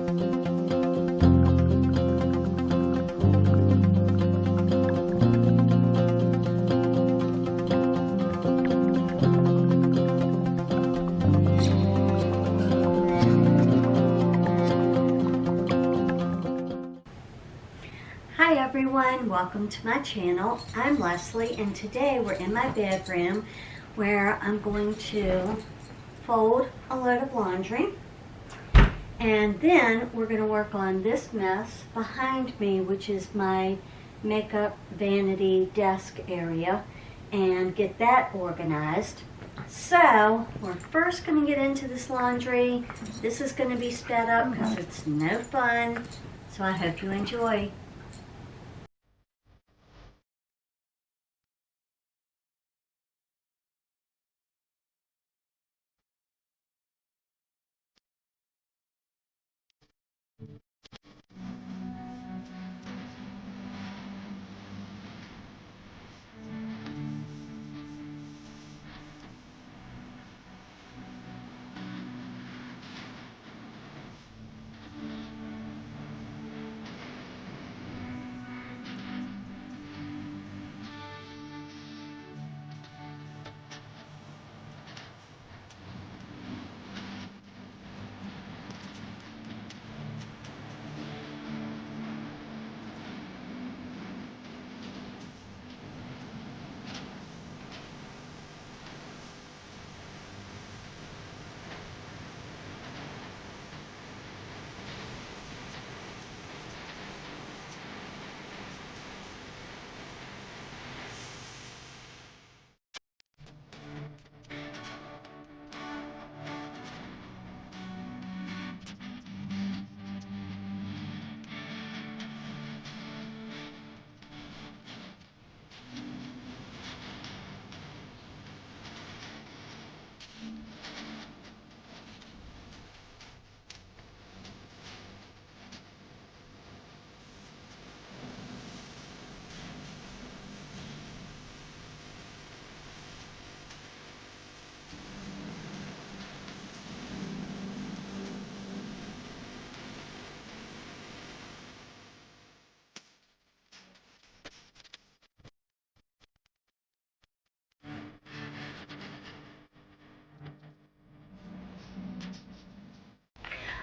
Hi everyone, welcome to my channel. I'm Leslie and today we're in my bedroom where I'm going to fold a load of laundry, and then we're going to work on this mess behind me, which is my makeup vanity desk area, and get that organized. So we're first going to get into this laundry. This is going to be sped up because it's no fun, so I hope you enjoy.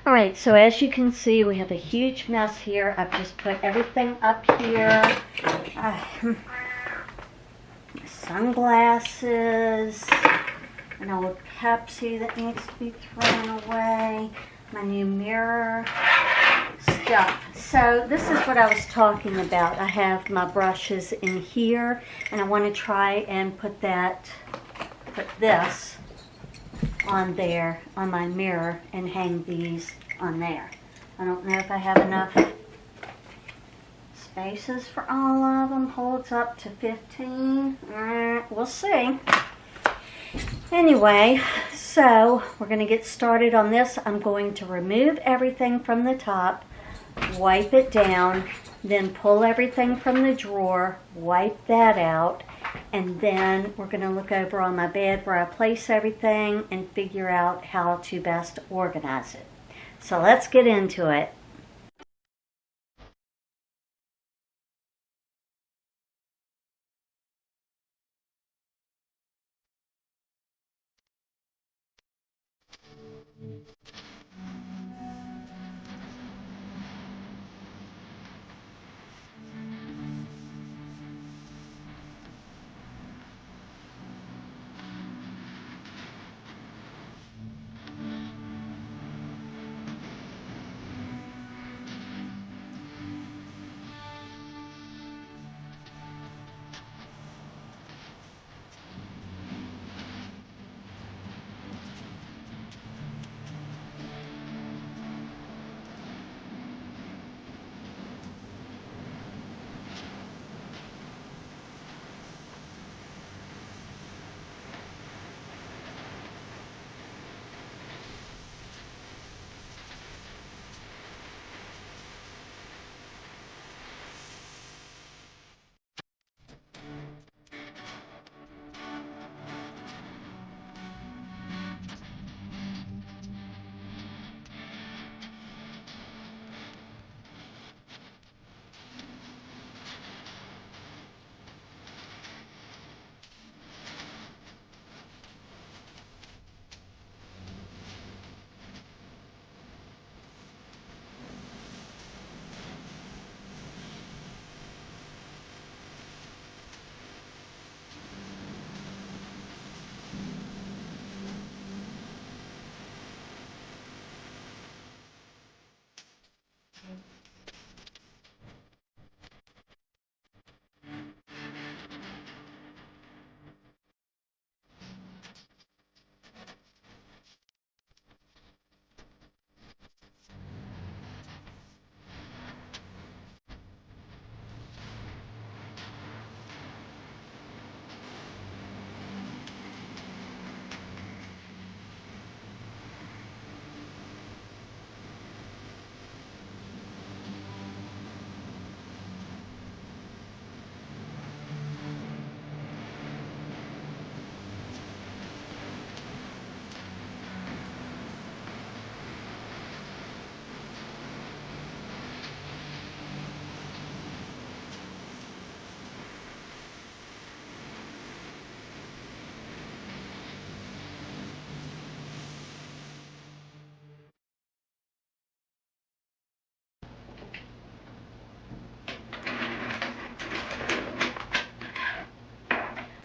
Alright, so as you can see, we have a huge mess here. I've just put everything up here. Sunglasses, an old Pepsi that needs to be thrown away, my new mirror, stuff. So this is what I was talking about. I have my brushes in here, and I want to try and put this on there, on my mirror, and hang these on there. I don't know if I have enough spaces for all of them. Holds up to 15. We'll see. Anyway, so we're going to get started on this. I'm going to remove everything from the top, wipe it down, then pull everything from the drawer, wipe that out, and then we're going to look over on my bed where I place everything and figure out how to best organize it. So let's get into it.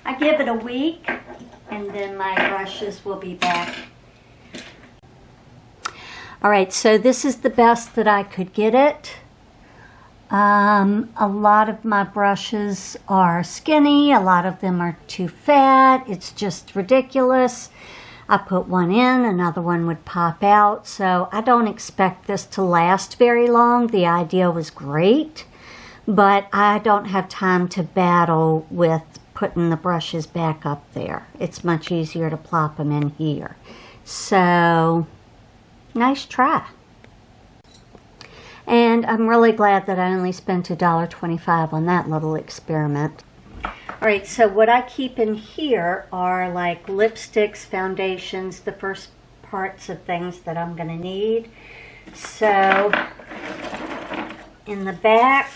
I give it a week and then my brushes will be back. Alright, so this is the best that I could get it. A lot of my brushes are skinny, a lot of them are too fat. It's just ridiculous. I put one in, another one would pop out, so I don't expect this to last very long. The idea was great, but I don't have time to battle with putting the brushes back up there. It's much easier to plop them in here. So, nice try. And I'm really glad that I only spent $1.25 on that little experiment. Alright, so what I keep in here are like lipsticks, foundations, the first parts of things that I'm going to need. So, in the back,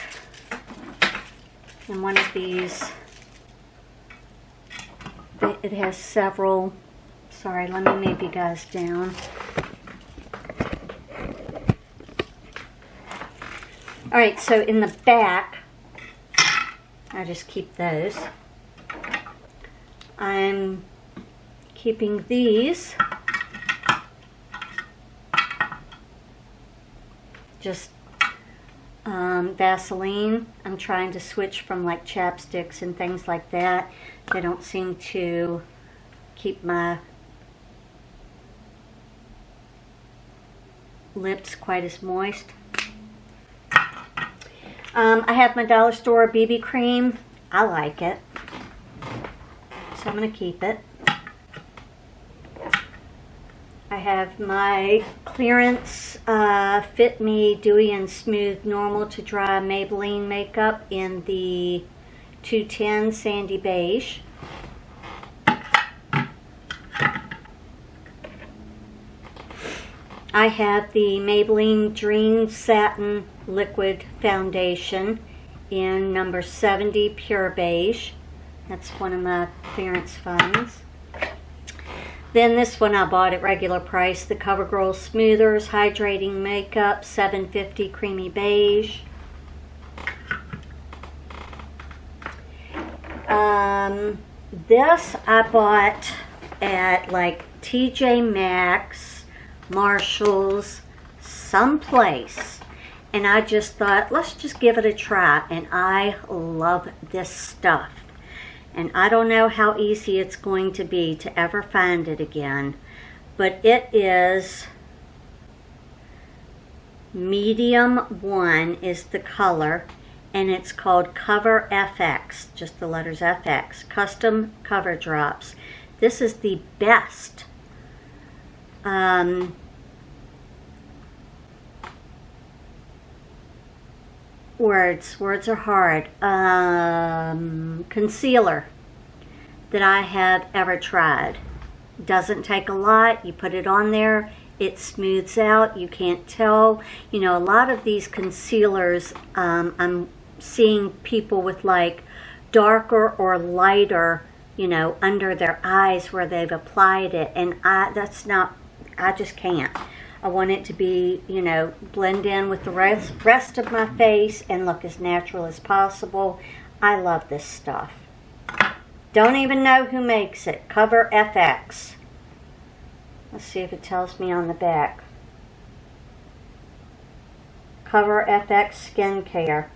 in one of these, it has several, sorry, let me move you guys down. Alright, so in the back, I just keep those. I'm keeping these. Just Vaseline. I'm trying to switch from like chapsticks and things like that. They don't seem to keep my lips quite as moist. I have my dollar store BB cream. I like it, so I'm going to keep it. I have my clearance Fit Me Dewy and Smooth Normal to Dry Maybelline makeup in the 210 Sandy Beige. I have the Maybelline Dream Satin Liquid Foundation in number 70 Pure Beige. That's one of my clearance finds. Then this one I bought at regular price, the CoverGirl Smoothers Hydrating Makeup, $7.50 Creamy Beige. This I bought at like TJ Maxx, Marshalls, someplace. And I just thought, let's just give it a try. And I love this stuff. And I don't know how easy it's going to be to ever find it again. But it is medium 1 is the color. And it's called Cover FX. Just the letters FX. Custom Cover Drops. This is the best. Words are hard. Concealer that I have ever tried. Doesn't take a lot. You put it on there, it smooths out. You can't tell. You know, a lot of these concealers, I'm seeing people with like darker or lighter, you know, under their eyes where they've applied it, and I just can't. I want it to be, you know, blend in with the rest of my face and look as natural as possible. I love this stuff. Don't even know who makes it. Cover FX. Let's see if it tells me on the back. Cover FX Skincare.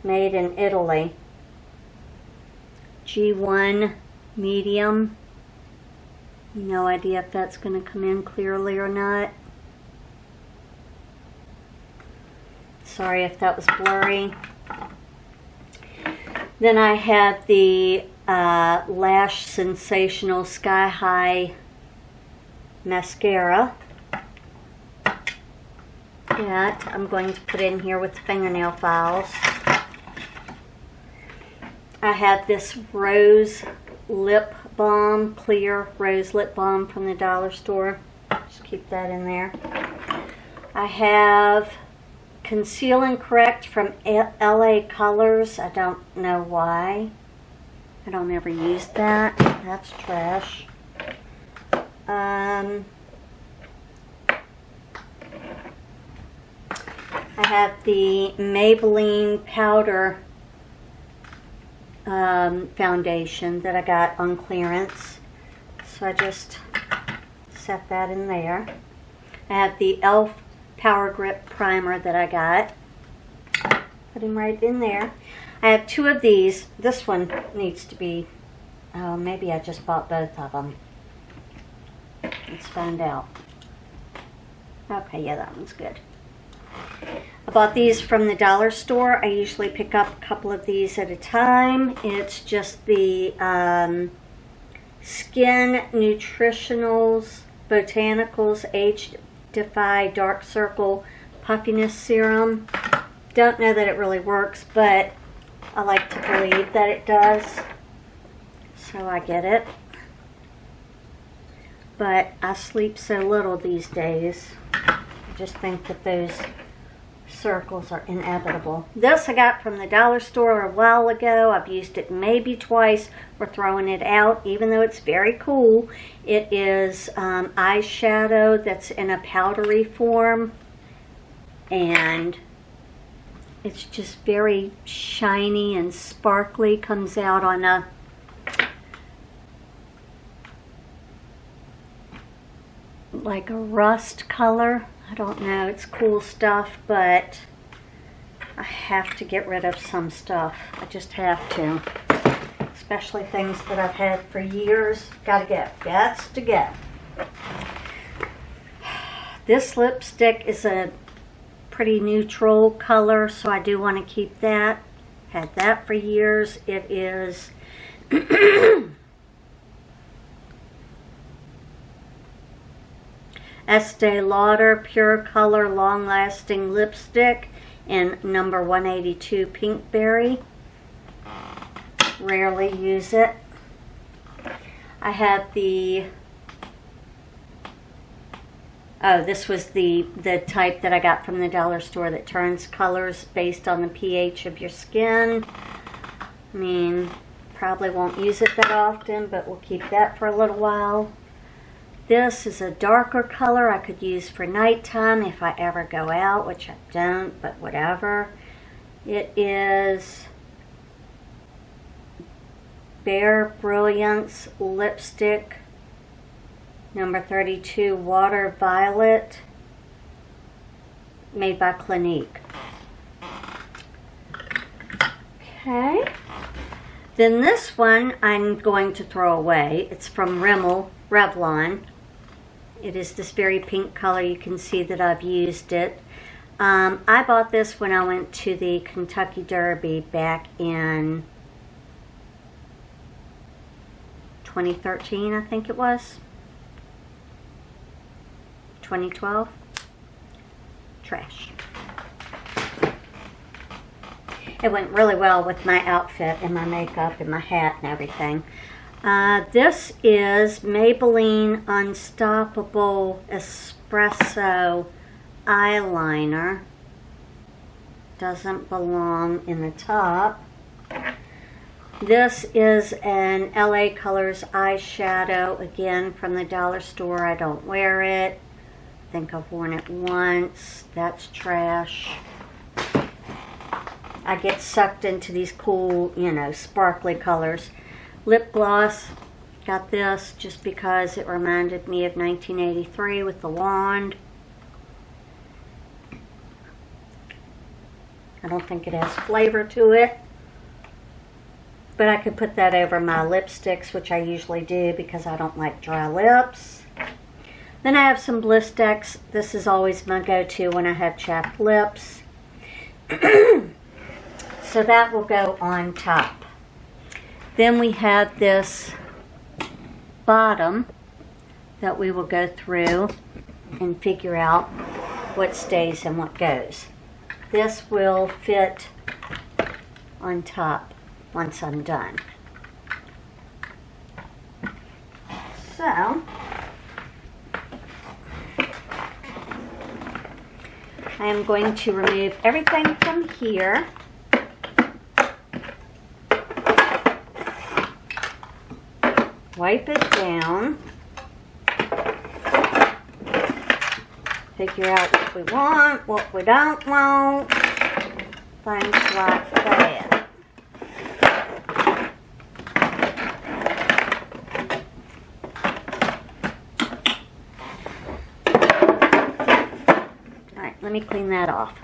Made in Italy. G1 medium. No idea if that's going to come in clearly or not. Sorry if that was blurry. Then I have the Lash Sensational Sky High Mascara. That I'm going to put in here with fingernail files. I have this Rose Lip Balm, clear rose lip balm from the dollar store. Just keep that in there. I have Conceal and Correct from LA Colors. I don't know why. I don't ever use that. That's trash. I have the Maybelline Powder foundation that I got on clearance. So I just set that in there. I have the e.l.f. Power Grip Primer that I got. Put him right in there. I have two of these. This one needs to be, oh, maybe I just bought both of them. Let's find out. Okay, yeah, that one's good. I bought these from the dollar store. I usually pick up a couple of these at a time. It's just the Skin Nutritionals Botanicals Age Defy Dark Circle Puffiness Serum. Don't know that it really works, but I like to believe that it does. So I get it. But I sleep so little these days. I just think that those circles are inevitable. This I got from the dollar store a while ago. I've used it maybe twice. We're throwing it out, even though it's very cool. It is eyeshadow that's in a powdery form, and it's just very shiny and sparkly. Comes out on a like a rust color. I don't know, it's cool stuff, but I have to get rid of some stuff. I just have to. Especially things that I've had for years. Gotta go. Gots to go. This lipstick is a pretty neutral color, so I do want to keep that. Had that for years. It is Estee Lauder Pure Color Long Lasting Lipstick in number 182 Pinkberry. Rarely use it. I have the, oh, this was the type that I got from the dollar store that turns colors based on the pH of your skin. I mean, probably won't use it that often, but we'll keep that for a little while. This is a darker color I could use for nighttime if I ever go out, which I don't, but whatever. It is Bare Brilliance Lipstick, number 32, Water Violet, made by Clinique. Okay. Then this one I'm going to throw away. It's from Revlon. It is this very pink color. You can see that I've used it. I bought this when I went to the Kentucky Derby back in 2013, I think it was. 2012. Trash. It went really well with my outfit and my makeup and my hat and everything. This is Maybelline Unstoppable Espresso Eyeliner. Doesn't belong in the top. This is an LA Colors eyeshadow, again from the dollar store. I don't wear it. I think I've worn it once. That's trash. I get sucked into these cool, you know, sparkly colors. Lip gloss, got this just because it reminded me of 1983 with the wand. I don't think it has flavor to it, but I could put that over my lipsticks, which I usually do because I don't like dry lips. Then I have some Blistex. This is always my go-to when I have chapped lips. So that will go on top. Then we have this bottom that we will go through and figure out what stays and what goes. This will fit on top once I'm done. So, I am going to remove everything from here. Wipe it down. Figure out what we want, what we don't want. Things like that. let me clean that off.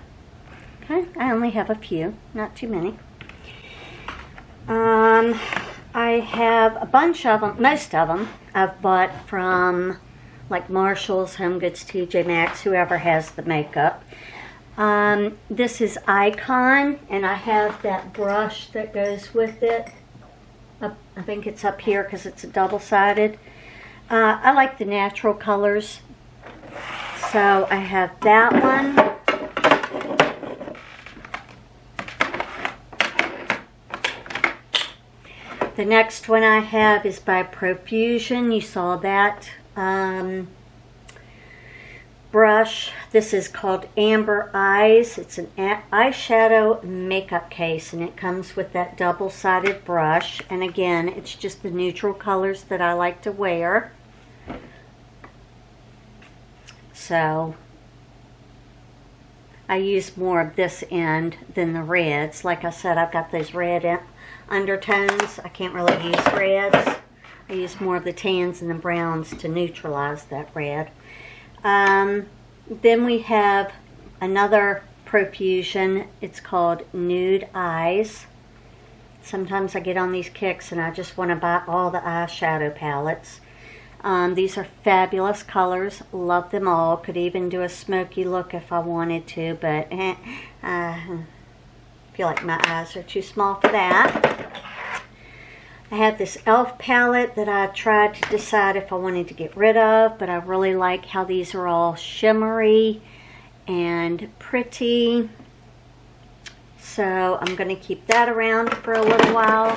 Okay, I only have a few, not too many. I have a bunch of them, most of them I've bought from like Marshall's, Home Goods, TJ Maxx, whoever has the makeup. This is Icon, and I have that brush that goes with it. I think it's up here because it's a double-sided. I like the natural colors, so I have that one. The next one I have is by Profusion. You saw that brush. This is called Amber Eyes. It's an eyeshadow makeup case, and it comes with that double-sided brush. And again, it's just the neutral colors that I like to wear. So I use more of this end than the reds. Like I said, I've got those red undertones. I can't really use reds. I use more of the tans and the browns to neutralize that red. Then we have another Profusion. It's called Nude Eyes. Sometimes I get on these kicks and I just want to buy all the eyeshadow palettes. These are fabulous colors. Love them all. Could even do a smoky look if I wanted to, but I feel like my eyes are too small for that. I have this e.l.f. palette that I tried to decide if I wanted to get rid of, but I really like how these are all shimmery and pretty. So I'm going to keep that around for a little while.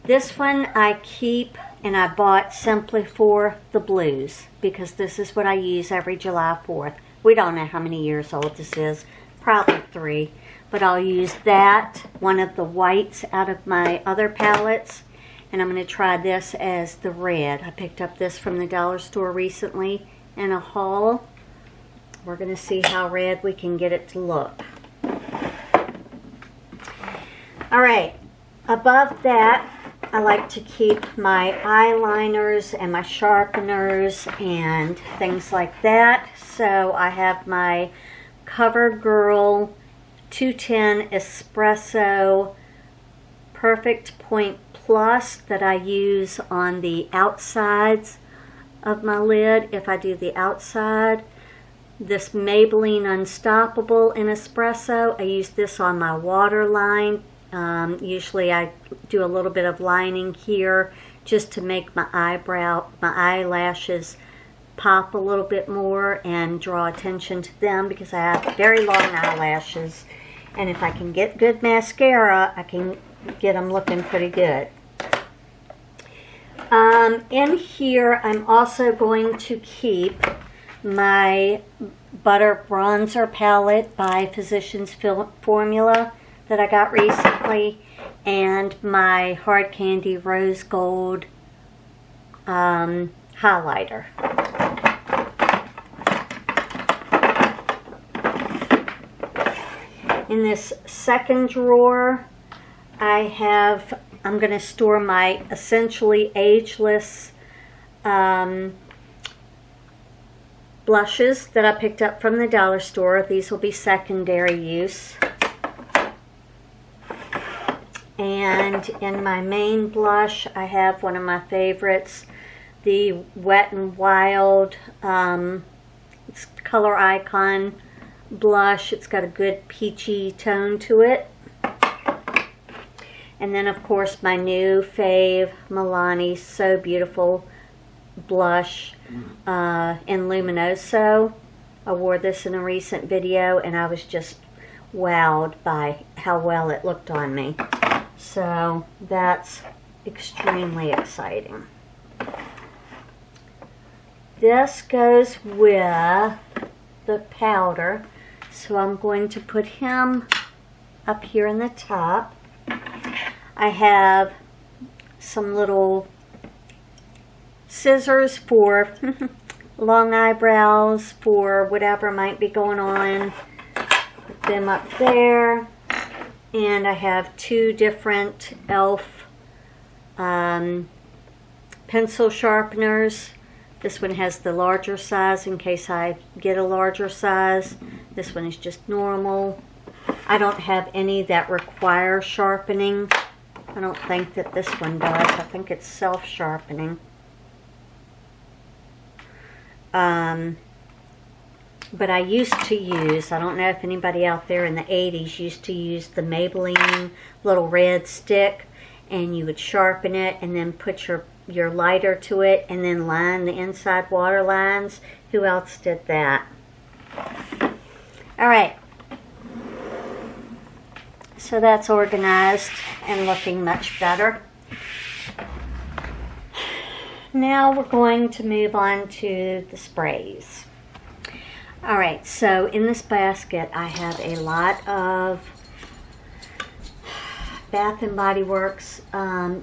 This one I keep, and I bought simply for the blues, because this is what I use every July 4th. We don't know how many years old this is, probably 3. But I'll use that, one of the whites out of my other palettes. And I'm going to try this as the red. I picked up this from the dollar store recently in a haul. We're going to see how red we can get it to look. Alright, above that, I like to keep my eyeliners and my sharpeners and things like that. So I have my CoverGirl 210 Espresso Perfect Point Plus that I use on the outsides of my lid if I do the outside. This Maybelline Unstoppable in Espresso, I use this on my waterline. Usually I do a little bit of lining here just to make my eyelashes pop a little bit more and draw attention to them, because I have very long eyelashes, and if I can get good mascara, I can get them looking pretty good. In here, I'm also going to keep my Butter Bronzer palette by Physicians Formula that I got recently, and my Hard Candy Rose Gold highlighter. In this second drawer, I'm going to store my Essentially Ageless blushes that I picked up from the dollar store. These will be secondary use. And in my main blush, I have one of my favorites, the Wet n Wild it's Color Icon blush. It's got a good peachy tone to it. And then, of course, my new fave, Milani So Beautiful blush in Luminoso. I wore this in a recent video, and I was just wowed by how well it looked on me. So that's extremely exciting. This goes with the powder, so I'm going to put him up here in the top. I have some little scissors for long eyebrows, for whatever might be going on. Put them up there. And I have 2 different e.l.f. Pencil sharpeners This one has the larger size in case I get a larger size. This one is just normal. I don't have any that require sharpening. I don't think that this one does. I think it's self-sharpening. But I used to use, I don't know if anybody out there in the 80s used to use the Maybelline little red stick, and you would sharpen it and then put your lighter to it and then line the inside water lines. Who else did that? Alright. So that's organized and looking much better. Now we're going to move on to the sprays. Alright, so in this basket I have a lot of Bath & Body Works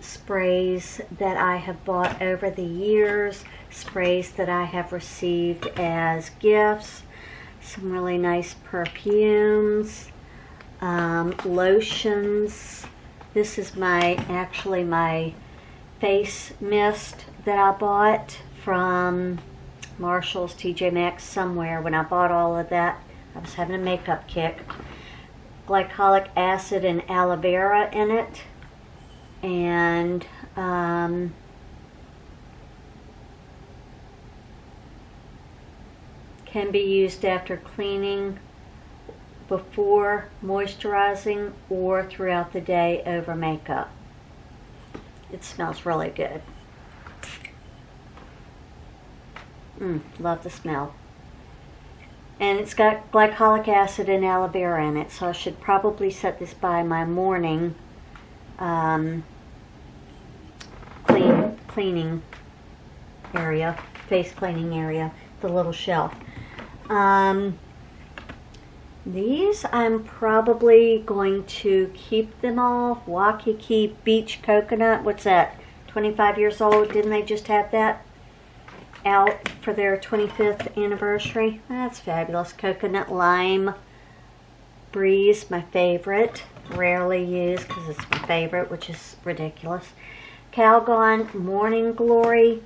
sprays that I have bought over the years, sprays that I have received as gifts, some really nice perfumes, lotions. This is actually my face mist that I bought from Marshall's, TJ Maxx, somewhere. When I bought all of that, I was having a makeup kick. Glycolic acid and aloe vera in it, and can be used after cleaning, before moisturizing, or throughout the day over makeup. It smells really good. Love the smell. And it's got glycolic acid and aloe vera in it, so I should probably set this by my morning cleaning area, face cleaning area, the little shelf. These I'm probably going to keep them all. Waikiki Beach Coconut, what's that, 25 years old? Didn't they just have that out for their 25th anniversary? That's fabulous. Coconut Lime Breeze, my favorite. Rarely used because it's my favorite, which is ridiculous. Calgon Morning Glory.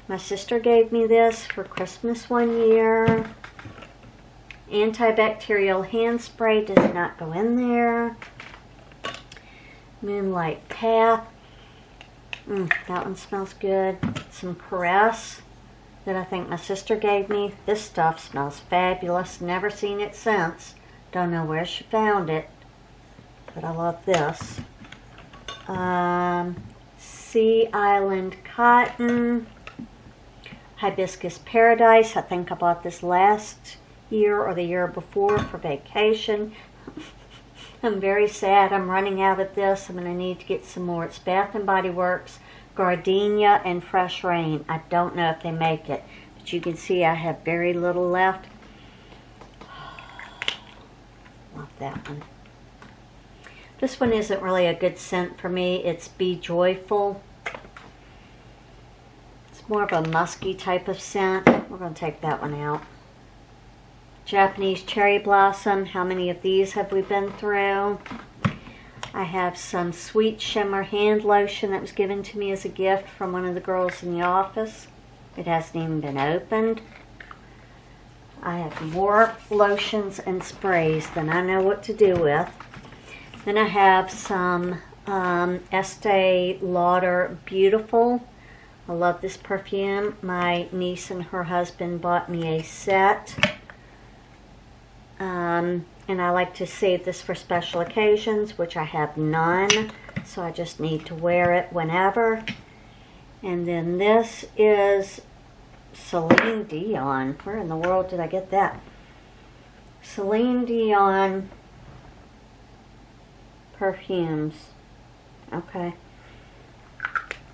My sister gave me this for Christmas one year. Antibacterial hand spray does not go in there. Moonlight Path. That one smells good. Some Caress that I think my sister gave me. This stuff smells fabulous. Never seen it since. Don't know where she found it, but I love this. Sea Island Cotton. Hibiscus Paradise. I think I bought this last year or the year before for vacation. I'm very sad I'm running out of this. I'm going to need to get some more. It's Bath & Body Works Gardenia and Fresh Rain. I don't know if they make it, but you can see I have very little left. Love that one. This one isn't really a good scent for me. It's Be Joyful. It's more of a musky type of scent. We're going to take that one out. Japanese Cherry Blossom. How many of these have we been through? I have some Sweet Shimmer hand lotion that was given to me as a gift from one of the girls in the office. It hasn't even been opened. I have more lotions and sprays than I know what to do with. Then I have some Estee Lauder Beautiful. I love this perfume. My niece and her husband bought me a set. And I like to save this for special occasions, which I have none, so I just need to wear it whenever. And then this is Celine Dion. Where in the world did I get that? Celine Dion perfumes. Okay.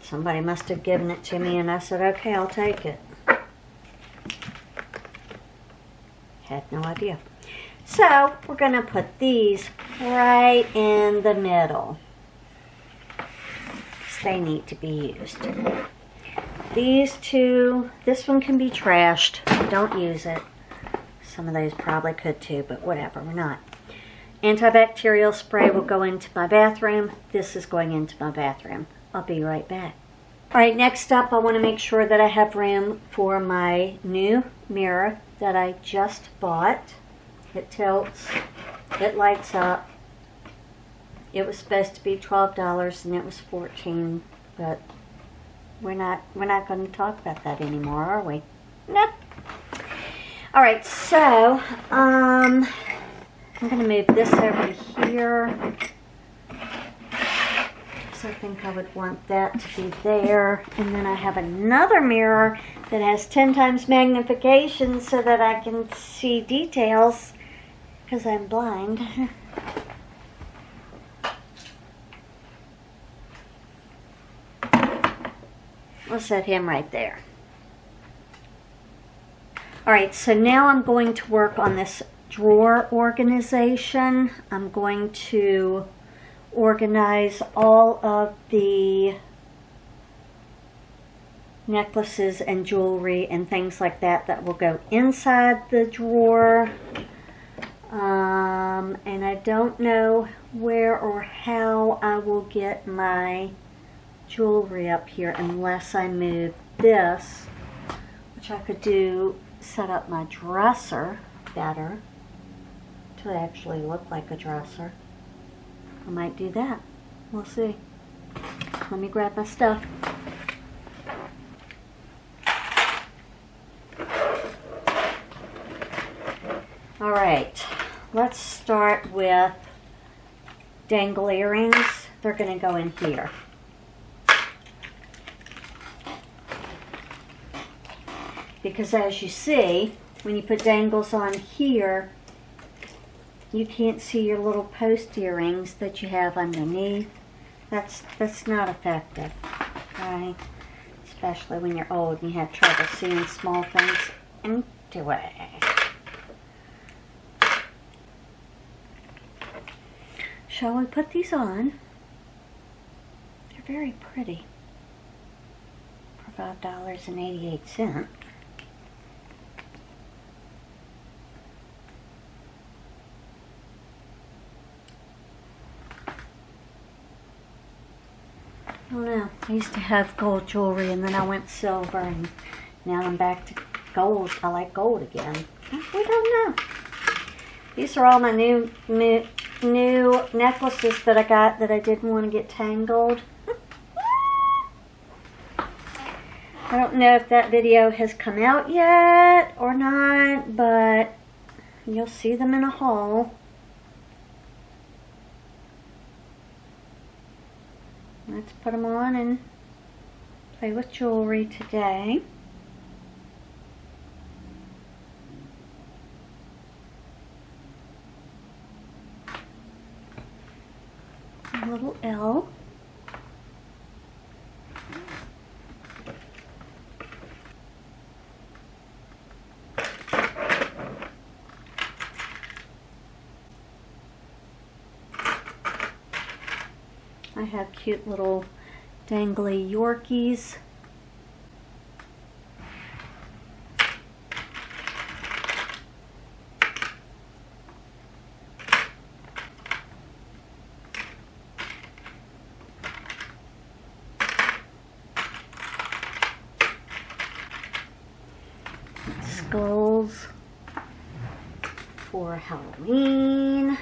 Somebody must have given it to me and I said, okay, I'll take it. Had no idea. So we're going to put these right in the middle. They need to be used. These two, this one can be trashed. Don't use it. Some of those probably could too, but whatever, we're not. Antibacterial spray will go into my bathroom. This is going into my bathroom. I'll be right back. Alright, next up I want to make sure that I have room for my new mirror that I just bought. It tilts, it lights up. It was supposed to be $12 and it was $14, but we're not going to talk about that anymore, are we? No. Alright, so I'm going to move this over to here. So I think I would want that to be there. And then I have another mirror that has 10 times magnification so that I can see details because I'm blind. We'll set him right there. Alright, so now I'm going to work on this drawer organization. I'm going to organize all of the necklaces and jewelry and things like that that will go inside the drawer. And I don't know where or how I will get my jewelry up here unless I move this, which I could do, set up my dresser better to actually look like a dresser. I might do that. We'll see. Let me grab my stuff. Alright, let's start with dangle earrings. They're going to go in here. Because as you see, when you put dangles on here, you can't see your little post earrings that you have underneath. That's not effective, right? Especially when you're old and you have trouble seeing small things anyway. Shall we put these on? They're very pretty for $5.88. I don't know. I used to have gold jewelry and then I went silver and now I'm back to gold. I like gold again. We don't know. These are all my new necklaces that I got that I didn't want to get tangled. I don't know if that video has come out yet or not, but you'll see them in a haul. Let's put them on and play with jewelry today. A little L. I have cute little dangly Yorkies. Skulls for Halloween.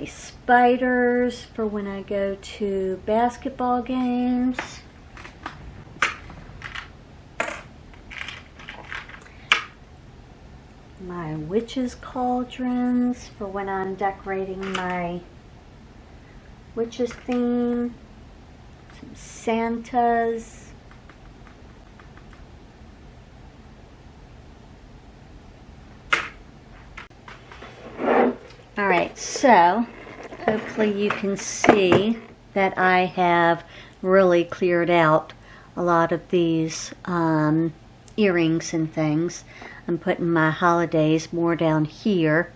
Spiders for when I go to basketball games. My witches' cauldrons for when I'm decorating my witches theme. Some Santas. Alright, so hopefully you can see that I have really cleared out a lot of these earrings and things. I'm putting my holidays more down here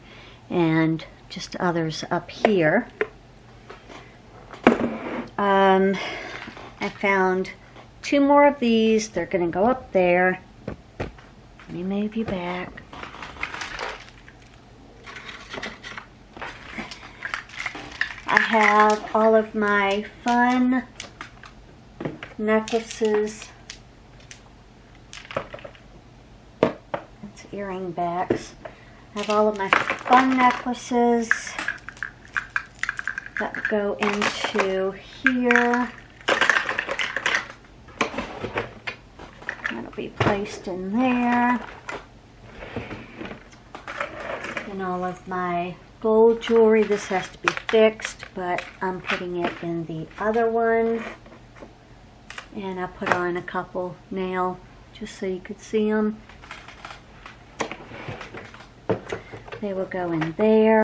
and just others up here. I found 2 more of these. They're going to go up there. Let me move you back. I have all of my fun necklaces. It's earring backs. I have all of my fun necklaces that go into here. That'll be placed in there. And all of my gold jewelry. This has to be fixed, but I'm putting it in the other one. And I put on a couple nail just so you could see them. They will go in there.